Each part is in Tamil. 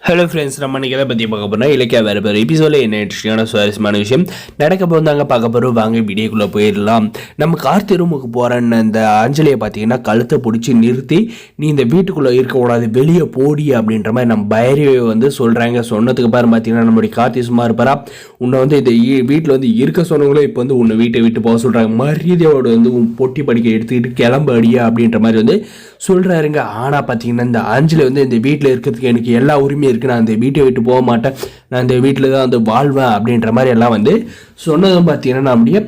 ஹலோ ஃப்ரெண்ட்ஸ், நம்ம இன்றைக்கி எதை பற்றி பார்க்க போகிறோம்? இலக்கிய வேறு பேர் எபிசோடில் என்ன இன்ட்ரெஸ்டிங்கான சுவாரஸ்யமான விஷயம் நடக்க போகிறாங்க பார்க்க போகிறோம். வாங்க வீடியோக்குள்ளே போயிடலாம். நம்ம கார்த்தி ரூமுக்கு போகிறேன்னு இந்த அஞ்சலியை பார்த்தீங்கன்னா கழுத்தை பிடிச்சி நிறுத்தி, நீ இந்த வீட்டுக்குள்ளே இருக்கக்கூடாது, வெளியே போடி அப்படின்ற மாதிரி நம்ம பைரவியை வந்து சொல்கிறாங்க. சொன்னதுக்கு பாரு பார்த்தீங்கன்னா நம்மளுடைய கார்த்தி சும்மா இருப்பாரா, உன்னை வந்து இந்த வீட்டில் வந்து இருக்க சொன்னவங்களே இப்போ வந்து உன்னை வீட்டை விட்டு போக சொல்கிறாங்க, மரியாதையோட வந்து பொட்டி படிக்க எடுத்துக்கிட்டு கிளம்ப அடியா அப்படின்ற மாதிரி வந்து சொல்கிறாருங்க. ஆனால் பார்த்தீங்கன்னா இந்த அஞ்சலி வந்து இந்த வீட்டில் இருக்கிறதுக்கு எனக்கு எல்லா உரிமையும் இருக்குது, நான் இந்த வீட்டை விட்டு போக மாட்டேன், நான் இந்த வீட்டில் தான் வந்து வாழ்வேன் அப்படின்ற மாதிரி எல்லாம் வந்து சொன்னதும் பார்த்தீங்கன்னா அப்படியே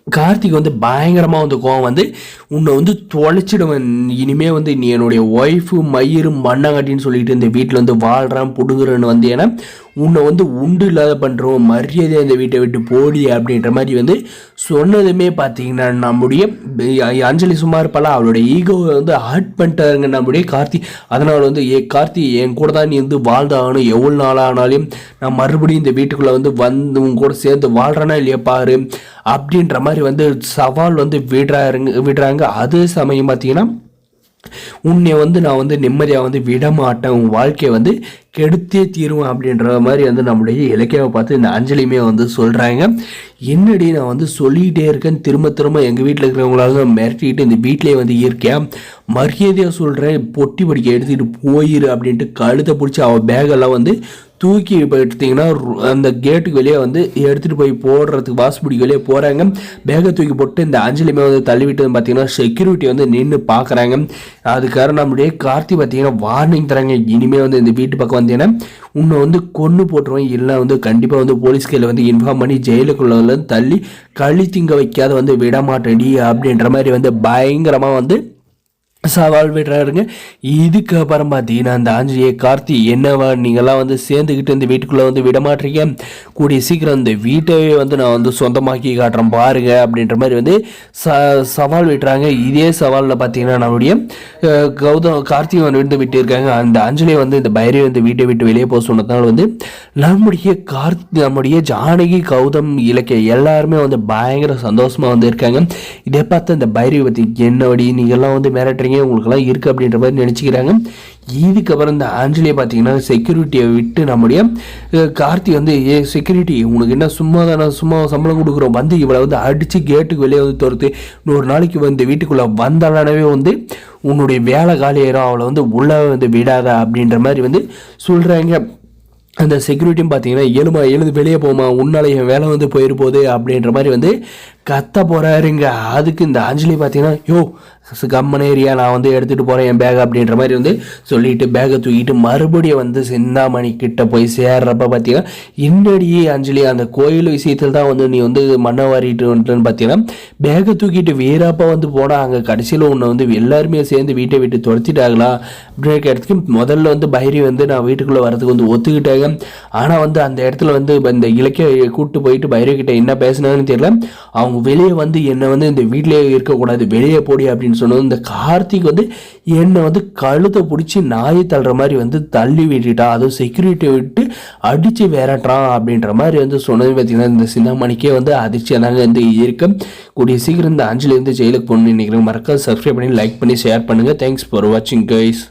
கார்த்திக் வந்து பயங்கரமாக வந்து கோவம் வந்து, உன்னை வந்து தொலைச்சிடுவேன், இனிமே வந்து நீ என்னுடைய ஒய்ஃபு மயிறு மண்ணாங்கட்டின்னு சொல்லிட்டு இந்த வீட்டில் வந்து வாழ்கிறான் புடுங்குறன்னு வந்து, ஏன்னா உன்னை வந்து உண்டு இல்லாத பண்ணுறோம், மரியாதை இந்த வீட்டை விட்டு போடி அப்படின்ற மாதிரி வந்து சொன்னதுமே பார்த்தீங்கன்னா நம்முடைய அஞ்சலி சும்மா இருப்பாளா, அவளுடைய ஈகோவை வந்து ஹர்ட் பண்ணிட்டாருங்க நம்முடைய கார்த்தி. அதனால் வந்து கார்த்தி என் கூட தான் நீ வந்து வாழ்ந்தாகணும், எவ்வளோ நாளானாலும் நான் மறுபடியும் இந்த வீட்டுக்குள்ளே வந்து உங்க கூட சேர்ந்து வாழ்கிறேன்னா இல்லையா பாரு அப்படின்ற மாதிரி வந்து சவால் வந்து விடுறாங்க. அதே சமயம் பார்த்தீங்கன்னா உன்னை வந்து நான் வந்து நிம்மதியாக வந்து விட மாட்டேன், உன் வாழ்க்கையை வந்து கெடுத்தே தீருவேன் அப்படின்ற மாதிரி வந்து நம்முடைய இலக்கியாவை பார்த்து இந்த அஞ்சலியுமே வந்து சொல்கிறாங்க. என்னடி நான் வந்து சொல்லிக்கிட்டே இருக்கேன், திரும்ப திரும்ப எங்கள் வீட்டில் இருக்கிறவங்களால மிரட்டிக்கிட்டு இந்த வீட்டிலே வந்து இருக்கேன், மரியாதையாக சொல்கிறேன், பொட்டி படிக்க எடுத்துக்கிட்டு போயிரு அப்படின்ட்டு கழுத்தை பிடிச்சி அவள் பேகெல்லாம் வந்து தூக்கி இப்போ எடுத்திங்கன்னா அந்த கேட்டுக்கு வெளியே வந்து எடுத்துகிட்டு போய் போடுறதுக்கு வாசுபடிக்கு வெளியே போகிறாங்க. பேகை தூக்கி போட்டு இந்த அஞ்சலியுமே வந்து தள்ளிவிட்டு பார்த்தீங்கன்னா செக்யூரிட்டி வந்து நின்று பார்க்குறாங்க. அதுக்காக நம்முடைய கார்த்தி பார்த்தீங்கன்னா வார்னிங் தராங்க, இனிமேல் வந்து இந்த வீட்டு பக்கம் வந்தீங்கன்னா உன்னை வந்து கொன்று போட்டுருவேன், இல்லை வந்து கண்டிப்பாக வந்து போலீஸ் கையில் வந்து இன்ஃபார்ம் பண்ணி ஜெயிலுக்குள்ள தள்ளி களி திங்க வைக்காத வந்து விட மாட்டேடி அப்படின்ற மாதிரி வந்து பயங்கரமாக வந்து சவால் விடுறாருங்க. இதுக்கப்புறம் பார்த்தீங்கன்னா அந்த ஆஞ்சலியை கார்த்தி என்னவா நீங்கள்லாம் வந்து சேர்ந்துக்கிட்டு இந்த வீட்டுக்குள்ளே வந்து விட மாட்டீங்க, கூடிய சீக்கிரம் இந்த வீட்டையே வந்து நான் வந்து சொந்தமாக்கி காட்டுறேன் பாருங்க அப்படின்ற மாதிரி வந்து சவால் விட்டுறாங்க. இதே சவாலில் பார்த்தீங்கன்னா நம்மளுடைய கார்த்திகை வந்து விட்டு இருக்காங்க. அந்த அஞ்சலியை வந்து இந்த பைரவி வந்து வீட்டை விட்டு வெளியே போக சொன்னதுனால வந்து நம்முடைய ஜானகி கௌதம் இலக்கிய எல்லாருமே வந்து பயங்கர சந்தோஷமாக வந்து இருக்காங்க. இதை பார்த்து இந்த பைரவி பற்றி என்னவடி நீங்கள்லாம் வந்து மிரட்டுறீங்க, உங்களுக்கெல்லாம் இருக்குது அப்படின்ற மாதிரி நினச்சிக்கிறாங்க. இதுக்கப்புறம் இந்த ஆஞ்சலியை பார்த்தீங்கன்னா செக்யூரிட்டியை விட்டு நம்முடைய கார்த்தி வந்து செக்யூரிட்டி உனக்கு என்ன சும்மா சம்பளம் கொடுக்குறோம், வந்து இவளை வந்து அடித்து கேட்டுக்கு வெளியே வந்து துரத்து, 100 நாளைக்கு வந்து வீட்டுக்குள்ளே வந்தாலே வந்து உன்னுடைய வேலை காலியாயிரும், அவளை வந்து உள்ளே வந்து விடாத அப்படின்ற மாதிரி வந்து சொல்கிறாங்க. அந்த செக்யூரிட்டியும் பார்த்தீங்கன்னா எழுந்து வெளியே போமா, உன்னால என் வேலை வந்து போயிருப்போது அப்படின்ற மாதிரி வந்து கத்த போகிறாருங்க. அதுக்கு இந்த அஞ்சலி பார்த்தீங்கன்னா யோ கம்மன் ஏரியா நான் வந்து எடுத்துகிட்டு போகிறேன் என் பேக் அப்படின்ற மாதிரி வந்து சொல்லிட்டு பேக்கை தூக்கிட்டு மறுபடியும் வந்து சிந்தாமணி கிட்ட போய் சேர்றப்ப பார்த்தீங்கன்னா என்னடியே அஞ்சலி அந்த கோயில் விஷயத்தில் தான் வந்து நீ வந்து மண்ணை வாரிட்டு வந்துட்டுன்னு பார்த்தீங்கன்னா பேக்கை தூக்கிட்டு வீராப்பா வந்து போனால் அங்கே கடைசியில் உன்னை வந்து எல்லாருமே சேர்ந்து வீட்டை விட்டு துரத்திட்டாங்களா அப்படின்ற இடத்துக்கு முதல்ல வந்து பைரி வந்து நான் வீட்டுக்குள்ளே வரதுக்கு வந்து ஒத்துக்கிட்டாங்க. ஆனால் வந்து அந்த இடத்துல வந்து இந்த இலக்கிய கூப்பிட்டு போயிட்டு பைரி கிட்ட என்ன பேசினாங்கன்னு தெரியல, அவங்க வெளியே வந்து என்னை வந்து இந்த வீட்டிலேயே இருக்கக்கூடாது வெளியே போடி அப்படின்னு சொன்னது இந்த கார்த்திக் வந்து என்னை வந்து கழுத்தை பிடிச்சி நாயை தள்ளுற மாதிரி வந்து தள்ளி விட்டுட்டா, அதுவும் செக்யூரிட்டி விட்டு அடித்து விரட்டுறான் அப்படின்ற மாதிரி வந்து சொன்னது பார்த்தீங்கன்னா இந்த சிந்தாமணிக்கே வந்து அதிர்ச்சியாக தாங்க வந்து இருக்கு. கூடிய சீக்கிரம் இந்த அஞ்சலி வந்து ஜெயிலுக்கு போகணும்னு நினைக்கிறேன். மறக்காம சப்ஸ்கிரைப் பண்ணி லைக் பண்ணி ஷேர் பண்ணுங்கள். தேங்க்ஸ் ஃபார் வாட்சிங் கைஸ்.